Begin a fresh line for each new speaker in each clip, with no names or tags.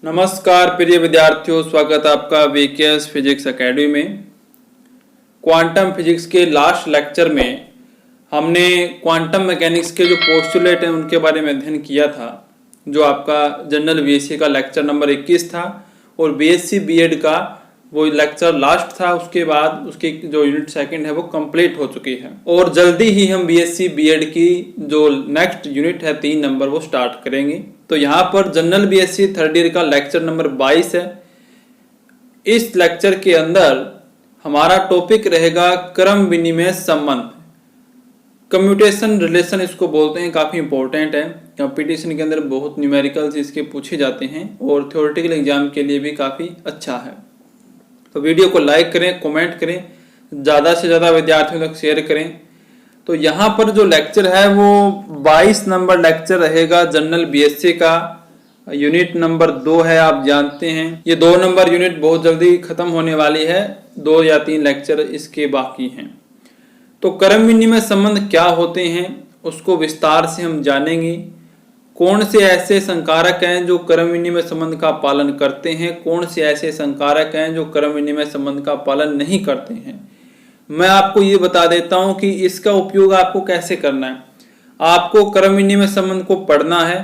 नमस्कार प्रिय विद्यार्थियों, स्वागत है आपका वीकेएस फिजिक्स एकेडमी में। क्वांटम फिजिक्स के लास्ट लेक्चर में हमने क्वांटम मैकेनिक्स के जो पोस्टुलेट हैं उनके बारे में अध्ययन किया था, जो आपका जनरल बीएससी का लेक्चर नंबर 21 था और बीएससी बीएड का वो लेक्चर लास्ट था। उसके बाद उसकी जो यूनिट सेकंड है वो कंप्लीट हो चुकी है और जल्दी ही हम बीएससी बीएड की जो नेक्स्ट यूनिट है 3 नंबर वो स्टार्ट करेंगे। तो यहाँ पर जनरल बीएससी थर्ड ईयर का लेक्चर नंबर 22 है। इस लेक्चर के अंदर हमारा टॉपिक रहेगा क्रम विनिमय संबंध, कम्यूटेशन रिलेशन इसको बोलते हैं। काफ़ी इंपॉर्टेंट है, कंपटीशन के अंदर बहुत न्यूमेरिकल्स इसके पूछे जाते हैं और थ्योरेटिकल एग्जाम के लिए भी काफ़ी अच्छा है। तो वीडियो को लाइक करें, कमेंट करें, ज़्यादा से ज़्यादा विद्यार्थियों तक शेयर करें। तो यहाँ पर जो लेक्चर है वो 22 नंबर लेक्चर रहेगा जनरल बीएससी का। यूनिट नंबर 2 है, आप जानते हैं। ये 2 नंबर यूनिट बहुत जल्दी खत्म होने वाली है, 2 या 3 लेक्चर इसके बाकी हैं। तो क्रम विनिमय संबंध क्या होते हैं उसको विस्तार से हम जानेंगे। कौन से ऐसे संकारक हैं जो क्रम विनिमय संबंध का पालन करते हैं, कौन से ऐसे संकारक हैं जो क्रम विनिमय संबंध का पालन नहीं करते हैं। मैं आपको ये बता देता हूं कि इसका उपयोग आपको कैसे करना है। आपको क्रम विनिमय संबंध को पढ़ना है,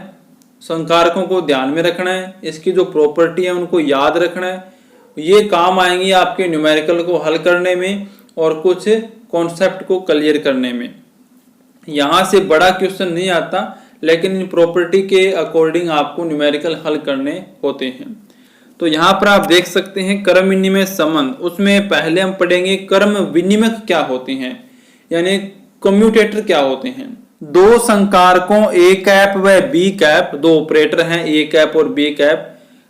संकारकों को ध्यान में रखना है, इसकी जो प्रॉपर्टी है उनको याद रखना है। ये काम आएंगी आपके न्यूमेरिकल को हल करने में और कुछ कॉन्सेप्ट को क्लियर करने में। यहाँ से बड़ा क्वेश्चन नहीं आता, लेकिन इन प्रॉपर्टी के अकॉर्डिंग आपको न्यूमेरिकल हल करने होते हैं। तो यहाँ पर आप देख सकते हैं क्रम विनिमय संबंध। उसमें पहले हम पढ़ेंगे क्रम विनिमयक क्या होते हैं, यानी कम्यूटेटर क्या होते हैं। दो संकारकों ए कैप व बी कैप, दो ऑपरेटर हैं ए कैप और बी कैप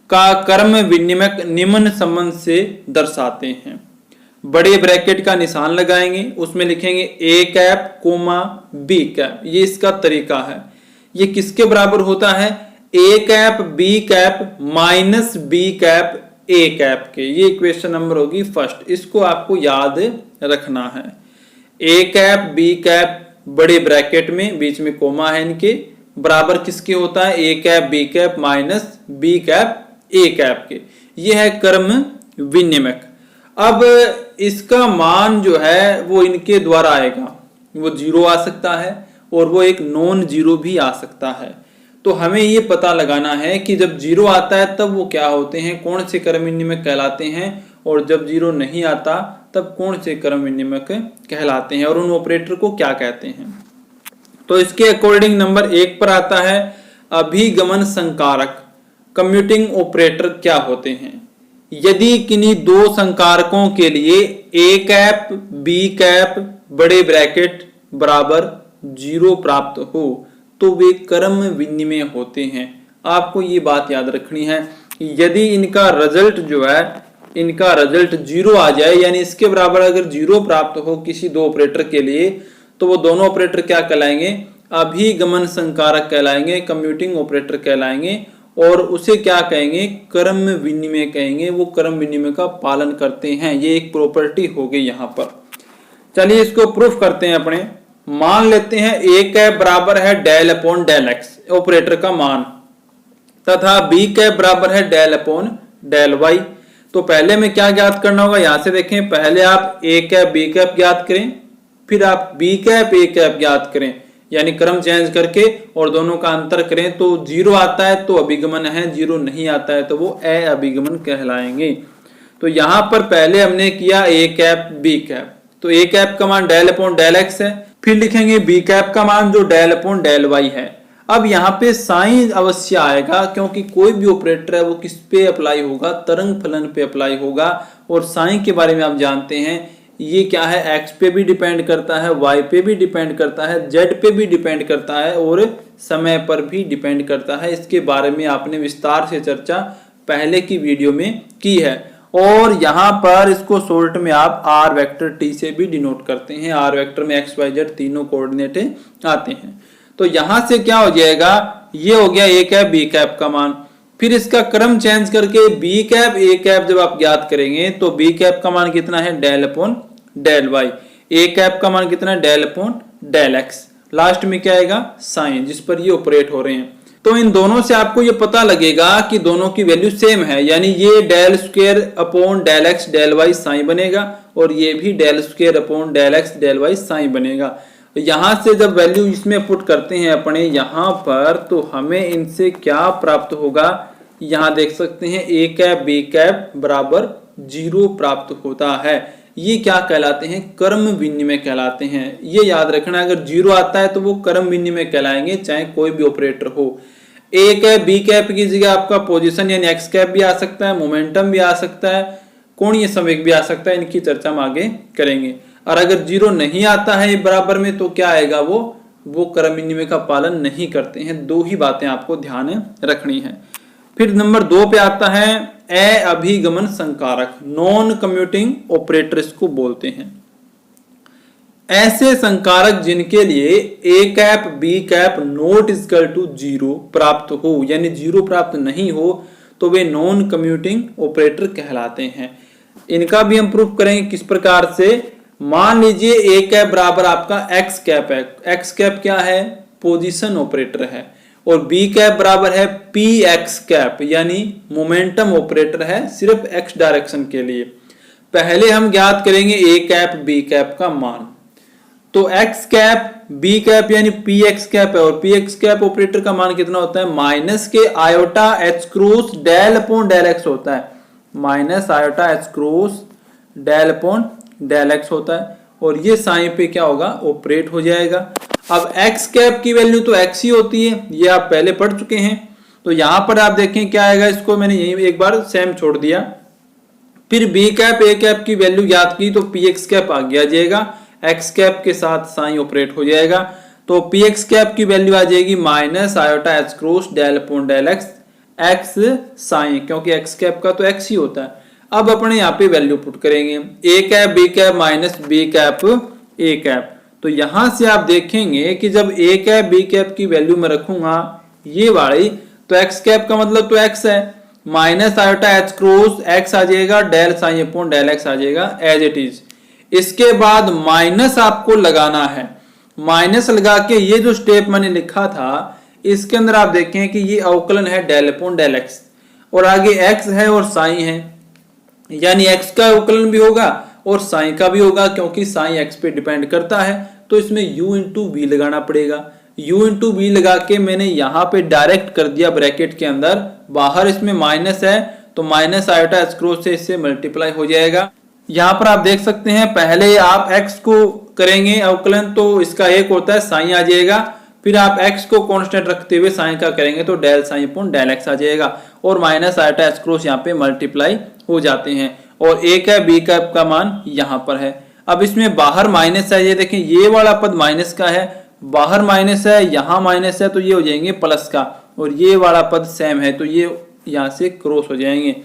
का क्रम विनिमयक निम्न संबंध से दर्शाते हैं। बड़े ब्रैकेट का निशान लगाएंगे, उसमें लिखेंगे A cap comma B cap. ये इसका तरीका है। ये किसके बराबर होता है? A cap B cap minus B cap A cap के। ये इक्वेशन नंबर होगी फर्स्ट, इसको आपको याद रखना है। ए कैप बी कैप बड़े ब्रैकेट में बीच में कोमा है, इनके बराबर किसके होता है? A cap B cap minus B cap A cap के। ये है क्रम विनिमयक। अब इसका मान जो है वो इनके द्वारा आएगा, वो 0 आ सकता है और वो एक नॉन जीरो भी आ सकता है। तो हमें ये पता लगाना है कि जब 0 आता है तब वो क्या होते हैं, कौन से क्रम विनिमयक कहलाते हैं, और जब 0 नहीं आता तब कौन से क्रम विनिमयक कहलाते हैं और उन ऑपरेटर को क्या कहते हैं। तो इसके अकॉर्डिंग नंबर 1 पर आता है अभिगमन संकारक, कम्यूटिंग ऑपरेटर क्या होते हैं। यदि किन्हीं दो संकारकों के लिए ए कैप बी कैप बड़े ब्रैकेट बराबर 0 प्राप्त हो तो वे क्रम विनिमय होते हैं। आपको ये बात याद रखनी है। यदि इनका रिजल्ट जो है, इनका रिजल्ट 0 आ जाए, यानी इसके बराबर अगर 0 प्राप्त हो किसी दो ऑपरेटर के लिए, तो वो दोनों ऑपरेटर क्या कहलाएंगे? अभिगमन संकारक कहलाएंगे, कम्यूटिंग ऑपरेटर कहलाएंगे। और उसे क्या कहेंगे? क्रम विनिमय कहेंगे। वो क्रम विनिमय का पालन करते हैं। ये एक प्रॉपर्टी हो गई यहाँ पर। चलिए इसको प्रूफ करते हैं अपने। मान लेते हैं ए कैप बराबर है del upon del x operator का मान, तथा बी कैप बराबर है डेल अपॉन डेल वाई। तो पहले में क्या ज्ञात करना होगा? यहां से देखें, पहले आप ए कैप बी कैप ज्ञात करें, फिर आप बी कैप ए कैप ज्ञात करें, यानी क्रम चेंज करके और दोनों का अंतर करें। तो 0 आता है तो अभिगमन है, 0 नहीं आता है तो वो अभिगमन कहलाएंगे। तो यहां पर पहले हमने किया ए कैप बी कैप, तो ए कैप का मान डेल अपॉन डेल एक्स है, फिर लिखेंगे बी कैप का मान जो डेल अपॉन डेल वाई है। अब यहाँ पे साइन अवश्य आएगा, क्योंकि कोई भी ऑपरेटर है वो किस पे अप्लाई होगा? तरंग फलन पे अप्लाई होगा। और साइन के बारे में आप जानते हैं, ये क्या है? एक्स पे भी डिपेंड करता है, वाई पे भी डिपेंड करता है, जेड पे भी डिपेंड करता है और समय पर भी डिपेंड करता है। इसके बारे में आपने विस्तार से चर्चा पहले की वीडियो में की है। और यहाँ पर इसको शॉर्ट में आप आर वेक्टर टी से भी डिनोट करते हैं। आर वेक्टर में एक्स वाई जेड तीनों कोऑर्डिनेट आते हैं। तो यहां से क्या हो जाएगा? ये हो गया ए कैप बी कैप का मान। फिर इसका क्रम चेंज करके बी कैप ए कैप जब आप ज्ञात करेंगे तो बी कैप का मान कितना है? Del upon del Y. A cap का मान कितना है? Del upon del X. Last में क्या आएगा? साइन, जिस पर ये ऑपरेट हो रहे हैं। तो इन दोनों से आपको ये पता लगेगा कि दोनों की वैल्यू सेम है, यानी ये del square upon del x del y psi बनेगा और ये भी del square upon del x del y psi बनेगा। तो यहां से जब वैल्यू इसमें पुट करते हैं अपने यहां पर, तो हमें इनसे क्या प्राप्त होगा, यहां देख सकते हैं a कैप b कैप बराबर 0 प्राप्त होता है। ये क्या कहलाते हैं, क्रम विनिमय कहलाते हैं। ये याद रखना, अगर 0 आता है तो वो क्रम विनिमय कहलाएंगे, चाहे कोई भी ऑपरेटर हो। a कैप b कैप की जगह आपका पोजीशन यानी x कैप भी आ सकता है, मोमेंटम भी आ सकता है, कोणीय संवेग भी आ सकता है। इनकी चर्चा हम आगे करेंगे। और अगर 0 नहीं आता है बराबर में तो क्या आएगा, वो क्रम विनिमय का पालन नहीं करते हैं। दो ही बातें आपको ध्यान रखनी है। फिर नंबर 2 पे आता है अभिगमन संकारक, नॉन कम्यूटिंग ऑपरेटर इसको बोलते हैं। ऐसे संकारक जिनके लिए a cap b cap not equal to 0 प्राप्त हो, यानी 0 प्राप्त नहीं हो, तो वे नॉन कम्यूटिंग ऑपरेटर कहलाते हैं। इनका भी हम प्रूफ करेंगे किस प्रकार से। मान लीजिए a कैप बराबर आपका x कैप है। x कैप क्या है, पोजीशन ऑपरेटर है, और b कैप बराबर है px कैप, यानी मोमेंटम ऑपरेटर है सिर्फ x डायरेक्शन के लिए। पहले हम ज्ञात करेंगे a कैप b कैप का मान। तो x कैप b कैप यानी px कैप है, और px कैप ऑपरेटर का मान कितना होता है, माइनस के iota h cross del upon del x होता है। Minus iota h cross del upon del x होता है, और ये साइन पे क्या होगा, ऑपरेट हो जाएगा। अब x कैप की वैल्यू तो x ही होती है, ये आप पहले पढ़ चुके हैं। तो यहां पर आप देखें क्या आएगा, इसको मैंने यही एक बार सेम छोड़ दिया। फिर b कैप a कैप की वैल्यू याद की तो px कैप आगे आ जाएगा, x कैप के साथ साइन ऑपरेट हो जाएगा। तो px कैप की वैल्यू आ जाएगी minus iota h cross del upon del x x psi, क्योंकि x कैप का तो x ही होता है। अब अपने यहाँ पे वैल्यू पुट करेंगे, a cap b cap minus b cap a cap. तो यहां से आप देखेंगे कि जब a कैप b कैप की वैल्यू में रखूंगा ये वाली, तो x कैप का मतलब तो x है, minus iota h cross x आ जाएगा, del psi upon del x आ जाएगा एज इट इज। इसके बाद माइनस आपको लगाना है। माइनस लगा के ये जो स्टेप मैंने लिखा था इसके अंदर आप देखें कि ये अवकलन है डेल अपॉन डेल x, और आगे x है और साइन है, यानी x का अवकलन भी होगा और साइन का भी होगा, क्योंकि साइन x पे डिपेंड करता है। तो इसमें u इंटू v लगाना पड़ेगा। u इंटू v लगा के मैंने यहाँ पे डायरेक्ट कर दिया ब्रैकेट के अंदर, बाहर इसमें माइनस है तो माइनस आयोटा h क्रॉस से इससे मल्टीप्लाई हो जाएगा। यहाँ पर आप देख सकते हैं पहले आप x को करेंगे अवकलन तो इसका एक होता है साइन आ जाएगा, फिर आप x को कांस्टेंट रखते हुए साइन का करेंगे तो del psi upon del x आ जाएगा, और माइनस आयोटा h क्रॉस यहाँ पे मल्टीप्लाई हो जाते हैं, और a कैप b कैप का मान यहाँ पर है। अब इसमें बाहर माइनस है, ये देखें ये वाला पद माइनस का है, बाहर माइनस है, यहाँ माइनस है, तो ये हो जाएंगे प्लस का, और ये वाला पद सेम है तो ये यहाँ से क्रॉस हो जाएंगे।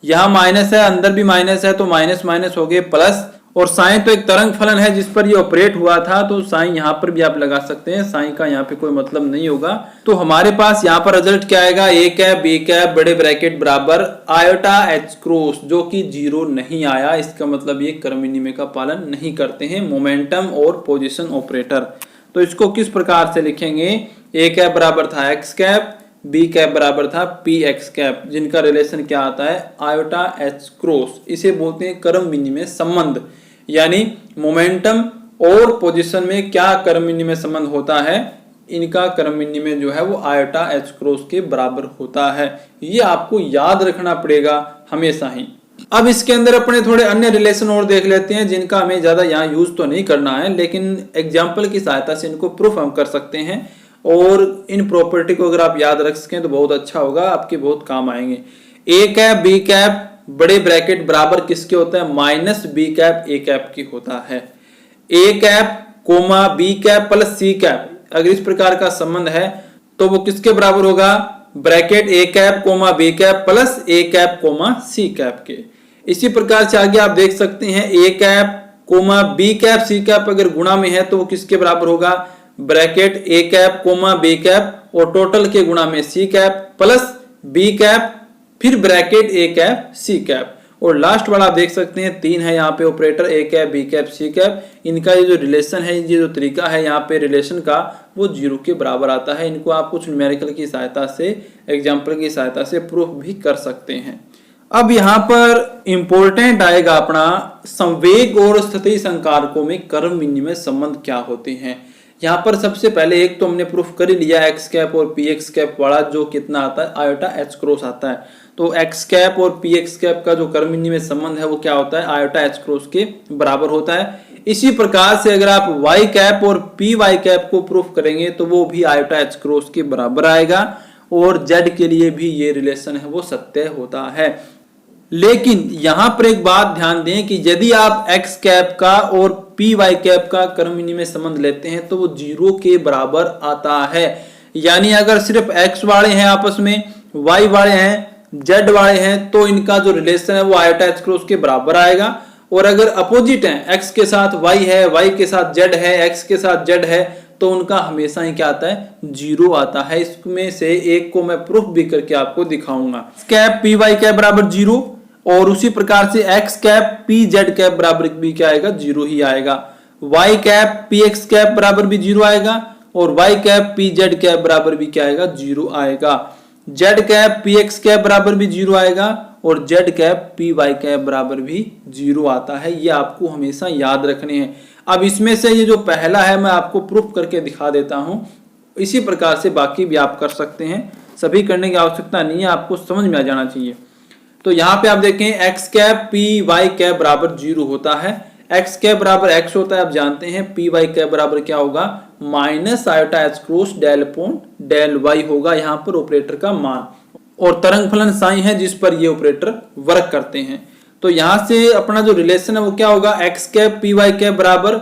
यहाँ माइनस है, अंदर भी माइनस है, तो माइनस माइनस हो गए प्लस, और साइन तो एक तरंग फलन है जिस पर ये ऑपरेट हुआ था, तो साइन यहाँ पर भी आप लगा सकते हैं, साइन का यहाँ पे कोई मतलब नहीं होगा। तो हमारे पास यहाँ पर रिजल्ट क्या आएगा, a कैप b कैप बड़े ब्रैकेट बराबर आयोटा h क्रॉस, जो कि 0 नहीं आया, इसका मतलब ये क्रम विनिमय का पालन नहीं करते हैं मोमेंटम और पोजीशन ऑपरेटर। तो इसको किस प्रकार से लिखेंगे, a कैप बराबर था x कैप, b कैप बराबर था px कैप, जिनका रिलेशन क्या आता है, आयोटा h क्रॉस। इसे बोलते हैं क्रम विनिमय संबंध, यानी मोमेंटम और पोजीशन में क्या क्रम विनिमय संबंध होता है, इनका क्रम विनिमय जो है वो आयोटा h क्रॉस के बराबर होता है। ये आपको याद रखना पड़ेगा हमेशा ही। अब इसके अंदर अपने थोड़े अन्य रिलेशन और देख लेते हैं जिनका हमें ज्यादा यहाँ यूज तो नहीं करना है, लेकिन एग्जाम्पल की सहायता से इनको प्रूफ हम कर सकते हैं, और इन प्रॉपर्टी को अगर आप याद रख सकें तो बहुत अच्छा होगा, आपके बहुत काम आएंगे। a कैप b कैप बड़े ब्रैकेट बराबर किसके होता है, minus b cap a cap की होता है। a cap comma b cap plus c cap, अगर इस प्रकार का संबंध है तो वो किसके बराबर होगा, bracket a cap comma b cap plus a cap comma c cap के। इसी प्रकार से आगे आप देख सकते हैं a cap comma b cap c cap अगर गुणा में है तो वो किसके बराबर होगा, bracket a cap comma b cap और टोटल के गुणा में c cap plus b cap फिर bracket a cap c cap, और लास्ट वाला आप देख सकते हैं 3 है यहाँ पे operator, A cap, B cap, C cap. इनका ये जो रिलेशन है, ये जो तरीका है यहाँ पे रिलेशन का, वो 0 के बराबर आता है। इनको आप कुछ न्यूमेरिकल की सहायता से, एग्जाम्पल की सहायता से प्रूफ भी कर सकते हैं। अब यहाँ पर इंपॉर्टेंट आएगा अपना संवेग और स्थिति संकारकों में कर्म विनिमय संबंध क्या होते हैं। यहाँ पर सबसे पहले एक तो हमने प्रूफ कर ही लिया, एक्स कैप और पी एक्स कैप वाला, जो कितना आता है, आयोटा एच क्रॉस आता है। तो एक्स कैप और पी एक्स कैप का जो कर्म विनिमय संबंध है वो क्या होता है, आयोटा एच क्रॉस के बराबर होता है। इसी प्रकार से अगर आप वाई कैप और पी वाई कैप को प्रूफ करेंगे तो वो भी आयोटा एच क्रॉस के बराबर आएगा, और जेड के लिए भी ये रिलेशन है वो सत्य होता है। लेकिन यहां पर एक बात ध्यान दें कि यदि आप एक्स कैप का और पी वाई कैप का कर्म विनिमय संबंध लेते हैं तो वो 0 के बराबर आता है। यानी अगर सिर्फ एक्स वाले हैं आपस में, वाई वाले हैं, जेड वाले हैं, तो इनका जो रिलेशन है वो आयोटा एच क्रॉस के बराबर आएगा। और अगर अपोजिट है, एक्स के साथ वाई है, वाई के साथ जेड है, एक्स के साथ जेड है, तो उनका हमेशा ही क्या आता है, 0 आता है। इसमें से एक को मैं प्रूफ भी करके आपको दिखाऊंगा। कैप पी वाई कैप बराबर 0, और उसी प्रकार से x cap p z cap बराबर भी क्या आएगा, 0 ही आएगा। Y cap p x cap बराबर भी 0 आएगा, और y cap p z cap बराबर भी क्या आएगा, 0 आएगा। Z cap p x cap बराबर भी 0 आएगा, और z cap P Y cap बराबर भी 0 आता है। ये आपको हमेशा याद रखने हैं। अब इसमें से ये जो पहला है मैं आपको प्रूफ करके दिखा देता हूं। इसी प्रकार से बाकी भी आप कर सकते हैं, सभी करने की आवश्यकता नहीं है, आपको समझ में आ जाना चाहिए। तो यहाँ पे आप देखें x cap P Y cap बराबर 0 होता है। एक्स कैप बराबर एक्स होता है, आप जानते हैं। पी वाई कैप बराबर क्या होगा, minus iota H cross del upon del y होगा यहाँ पर ऑपरेटर का मान, और तरंग फलन साइन है जिस पर ये ऑपरेटर वर्क करते हैं। तो यहाँ से अपना जो रिलेशन है वो क्या होगा, X cap P Y cap बराबर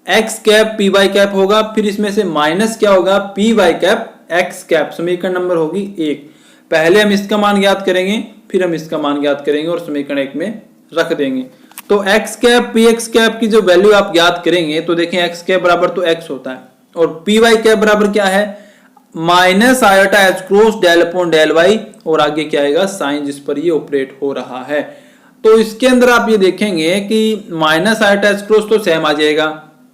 X cap P Y cap होगा, फिर इसमें से माइनस क्या होगा, P Y cap x cap. समीकरण नंबर होगी 1। पहले हम इसका मान ज्ञात करेंगे, फिर हम इसका मान ज्ञात करेंगे और समीकरण 1 में रख देंगे। तो x cap p x cap की जो वैल्यू आप ज्ञात करेंगे तो देखें एक्स कैप बराबर तो एक्स होता है, और पी वाई कैप बराबर क्या है, minus iota H cross del upon del Y, और आगे क्या आएगा, साइन जिस पर ये ऑपरेट हो रहा है। तो इसके अंदर आप ये देखेंगे कि माइनस आयोटा एच क्रॉस तो सेम आ जाएगा,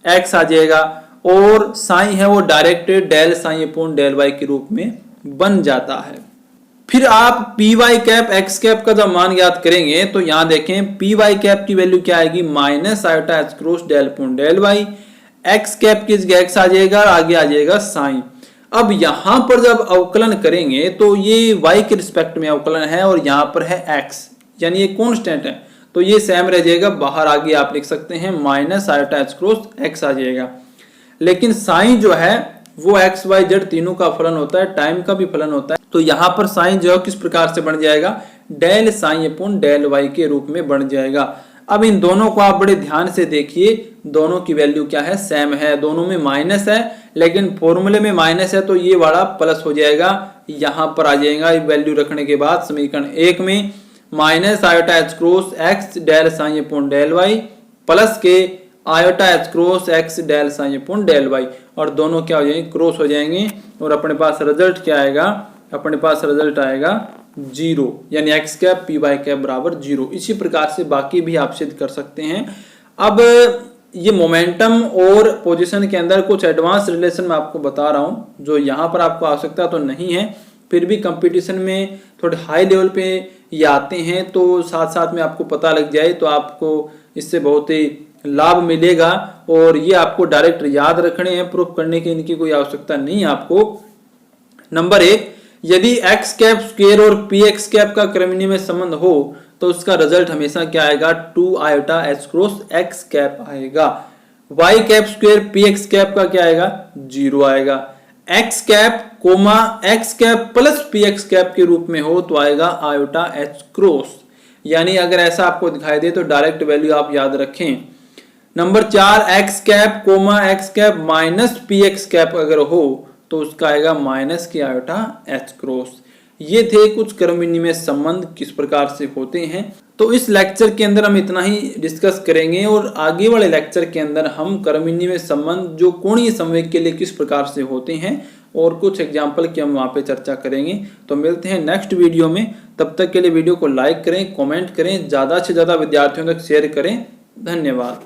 एक्स आ जाएगा, और साइन है वो direct del psi upon del y के रूप में बन जाता है। फिर आप p Y cap x cap का जब मान याद करेंगे तो यहां देखें पी वाई कैप की वैल्यू क्या आएगी, minus iota H cross del upon del y. X cap की जगह एक्स आ जाएगा, आगे आ जाएगा साइन। अब यहां पर जब अवकलन करेंगे तो ये वाई के रिस्पेक्ट में अवकलन है, और यहां पर है एक्स, यानी ये कांस्टेंट है, तो ये सेम रह जाएगा। बाहर आगे आप लिख सकते हैं minus iota H cross X आ जाएगा। लेकिन साइन जो है वो एक्स वाई जेड तीनों का फलन होता है, टाइम का भी फलन होता है। तो यहाँ पर साइन जो है किस प्रकार से बन जाएगा, del psi upon del y के रूप में बन जाएगा। अब इन दोनों को आप बड़े ध्यान से देखिए, दोनों की वैल्यू क्या है, सेम है। दोनों में माइनस है, लेकिन फॉर्मूले में माइनस है तो ये वाला प्लस हो जाएगा, यहाँ पर आ जाएगा। वैल्यू रखने के बाद समीकरण 1 में minus iota H cross X del psi upon del Y plus के iota H cross X del psi upon del Y, और दोनों क्या हो जाएंगे, क्रॉस हो जाएंगे, और अपने पास रिजल्ट क्या आएगा, अपने पास रिजल्ट आएगा 0, यानी x cap P Y cap बराबर 0। इसी प्रकार से बाकी भी आप सिद्ध कर सकते हैं। अब ये मोमेंटम और पोजीशन के अंदर कुछ एडवांस रिलेशन मैं आपको बता रहा हूं, जो यहाँ पर आपको आवश्यकता तो नहीं है, फिर भी कंपटीशन में थोड़े हाई लेवल पे ये आते हैं, तो साथ साथ में आपको पता लग जाए तो आपको इससे बहुत ही लाभ मिलेगा। और ये आपको डायरेक्ट याद रखने हैं, प्रूफ करने की इनकी कोई आवश्यकता नहीं है आपको। नंबर 1, यदि एक्स कैप स्क्वायर और पी एक्स कैप का क्रम विनिमय संबंध हो तो उसका रिजल्ट हमेशा क्या आएगा, 2 iota H cross X cap आएगा। Y cap square P x cap का क्या आएगा, 0 आएगा। X cap comma x cap plus P x cap के रूप में हो तो आएगा आयोटा एच क्रॉस। यानी अगर ऐसा आपको दिखाई दे तो डायरेक्ट वैल्यू आप याद रखें। Number 4, x cap comma x cap minus p x cap अगर हो तो उसका आएगा माइनस के आयोटा एच क्रॉस। ये थे कुछ क्रम विनिमय संबंध किस प्रकार से होते हैं। तो इस लेक्चर के अंदर हम इतना ही डिस्कस करेंगे, और आगे वाले लेक्चर के अंदर हम क्रम विनिमय संबंध जो कोणीय संवेग के लिए किस प्रकार से होते हैं और कुछ एग्जाम्पल की हम वहाँ पे चर्चा करेंगे। तो मिलते हैं नेक्स्ट वीडियो में, तब तक के लिए वीडियो को लाइक करें, कमेंट करें, ज़्यादा से ज़्यादा विद्यार्थियों तक शेयर करें। धन्यवाद।